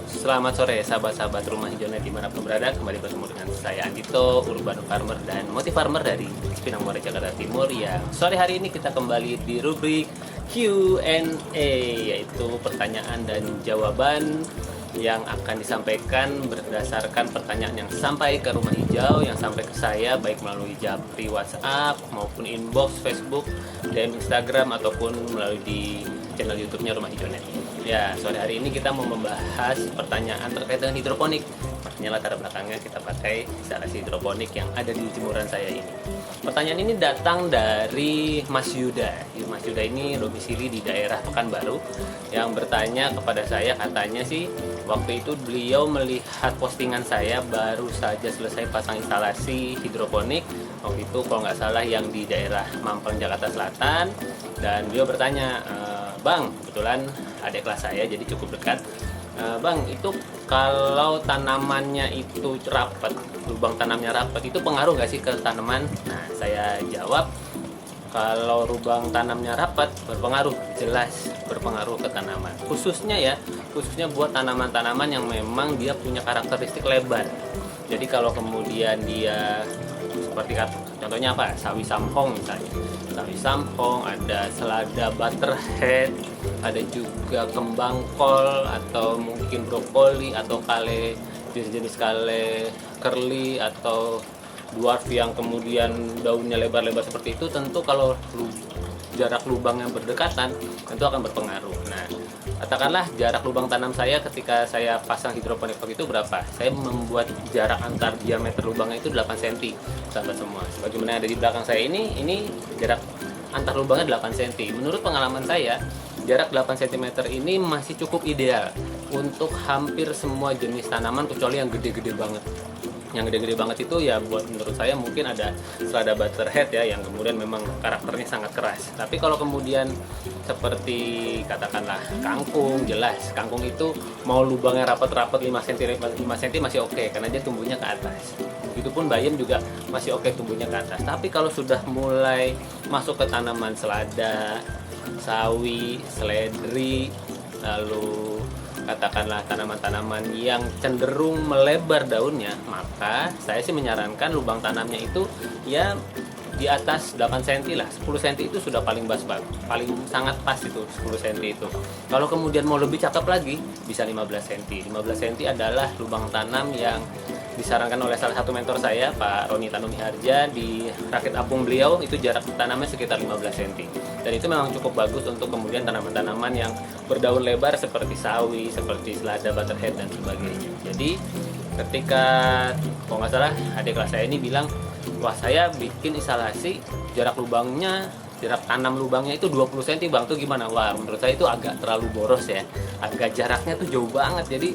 Selamat sore sahabat-sahabat Rumah Hijaunet dimanapun berada. Kembali bertemu dengan saya Andito, Urban Farmer dan Motif Farmer dari Cipinang Muara, Jakarta Timur. Ya, sore hari ini kita kembali di rubrik Q&A, yaitu pertanyaan dan jawaban yang akan disampaikan berdasarkan pertanyaan yang sampai ke Rumah Hijau, yang sampai ke saya baik melalui japri WhatsApp maupun inbox Facebook, DM Instagram ataupun melalui di channel YouTube-nya Rumah Hijaunet. Ya, sore hari ini kita mau membahas pertanyaan terkait dengan hidroponik. Makanya latar belakangnya kita pakai instalasi hidroponik yang ada di jemuran saya ini. Pertanyaan ini datang dari Mas Yuda. Mas Yuda ini domisili di daerah Pekanbaru, yang bertanya kepada saya, katanya sih waktu itu beliau melihat postingan saya baru saja selesai pasang instalasi hidroponik. Waktu itu kalau nggak salah yang di daerah Mampang, Jakarta Selatan. Dan beliau bertanya, Bang, kebetulan adik kelas saya jadi cukup dekat. Bang, itu kalau tanamannya itu rapat, lubang tanamnya rapat, itu pengaruh nggak sih ke tanaman? Nah, saya jawab, kalau lubang tanamnya rapat berpengaruh, jelas berpengaruh ke tanaman. Khususnya buat tanaman-tanaman yang memang dia punya karakteristik lebar. Jadi kalau kemudian dia seperti contohnya apa? Sawi samhong misalnya. Sawi samhong, ada selada butterhead, ada juga kembang kol atau mungkin brokoli atau kale, jenis-jenis kale curly atau dwarf yang kemudian daunnya lebar-lebar seperti itu, tentu kalau jarak lubang yang berdekatan tentu akan berpengaruh. Nah, katakanlah jarak lubang tanam saya ketika saya pasang hidroponik itu berapa? Saya membuat jarak antar diameter lubangnya itu 8 cm, sahabat semua. Sebagaimana ada di belakang saya ini jarak antar lubangnya 8 cm. Menurut pengalaman saya, jarak 8 cm ini masih cukup ideal untuk hampir semua jenis tanaman kecuali yang gede-gede banget. Yang gede-gede banget itu ya buat menurut saya mungkin ada selada butterhead ya, yang kemudian memang karakternya sangat keras. Tapi kalau kemudian seperti katakanlah kangkung, jelas kangkung itu mau lubangnya rapat-rapat 5 cm masih oke, karena dia tumbuhnya ke atas. Begitupun bayam juga masih oke tumbuhnya ke atas. Tapi kalau sudah mulai masuk ke tanaman selada, sawi, seledri, lalu katakanlah tanaman-tanaman yang cenderung melebar daunnya, maka saya sih menyarankan lubang tanamnya itu ya di atas 8 cm lah. 10 cm itu sudah paling paling sangat pas itu 10 cm itu. Kalau kemudian mau lebih cakep lagi bisa 15 cm. 15 cm adalah lubang tanam yang disarankan oleh salah satu mentor saya, Pak Roni Tanumi Harja, di rakit apung beliau itu jarak tanamnya sekitar 15 cm. Dan itu memang cukup bagus untuk kemudian tanaman-tanaman yang berdaun lebar seperti sawi, seperti selada butterhead dan sebagainya. Jadi ketika kalau nggak salah adik kelas saya ini bilang, wah saya bikin instalasi jarak tanam lubangnya itu 20 cm bang, tuh gimana? Wah menurut saya itu agak terlalu boros ya, agak jaraknya tuh jauh banget. Jadi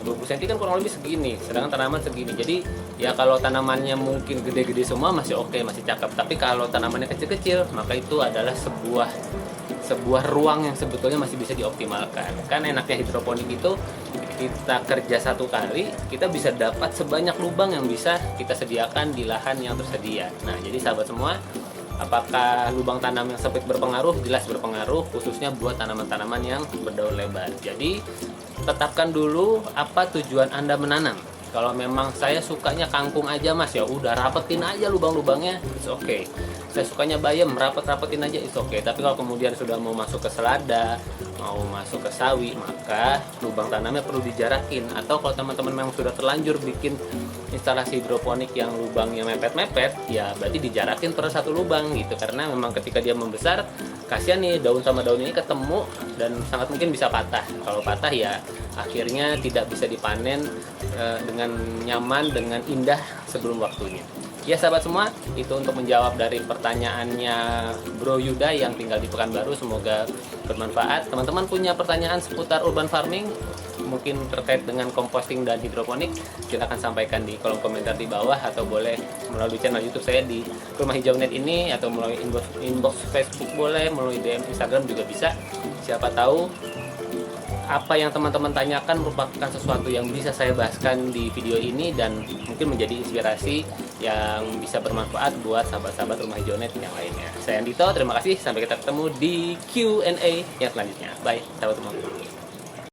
20 cm kan kurang lebih segini, sedangkan tanaman segini. Jadi ya kalau tanamannya mungkin gede-gede semua masih oke, masih cakep. Tapi kalau tanamannya kecil-kecil, maka itu adalah sebuah ruang yang sebetulnya masih bisa dioptimalkan. Kan enaknya hidroponik itu kita kerja satu kali, kita bisa dapat sebanyak lubang yang bisa kita sediakan di lahan yang tersedia. Nah, jadi sahabat semua, apakah lubang tanam yang sempit berpengaruh? Jelas berpengaruh, khususnya buat tanaman-tanaman yang berdaun lebar. Jadi tetapkan dulu apa tujuan Anda menanam. Kalau memang saya sukanya kangkung aja mas, ya udah rapetin aja lubang-lubangnya, it's okay. Saya sukanya bayam, rapetin aja, it's okay. Tapi kalau kemudian sudah mau masuk ke selada, mau masuk ke sawi, maka lubang tanamnya perlu dijarakin. Atau kalau teman-teman memang sudah terlanjur bikin instalasi hidroponik yang lubangnya mepet-mepet, ya berarti dijarakin per satu lubang gitu. Karena memang ketika dia membesar, kasihan nih daun sama daun ini ketemu dan sangat mungkin bisa patah. Kalau patah ya akhirnya tidak bisa dipanen dengan nyaman, dengan indah sebelum waktunya. Ya sahabat semua, itu untuk menjawab dari pertanyaannya Bro Yuda yang tinggal di Pekanbaru. Semoga bermanfaat. Teman-teman punya pertanyaan seputar urban farming, mungkin terkait dengan composting dan hidroponik, silahkan sampaikan di kolom komentar di bawah, atau boleh melalui channel YouTube saya di Rumah Hijaunet ini, atau melalui inbox Facebook boleh, melalui DM Instagram juga bisa. Siapa tahu apa yang teman-teman tanyakan merupakan sesuatu yang bisa saya bahaskan di video ini dan mungkin menjadi inspirasi yang bisa bermanfaat buat sahabat-sahabat Rumah Hijaunet yang lainnya. Saya Andito, terima kasih. Sampai kita ketemu di Q&A yang selanjutnya. Bye, sahabat semua.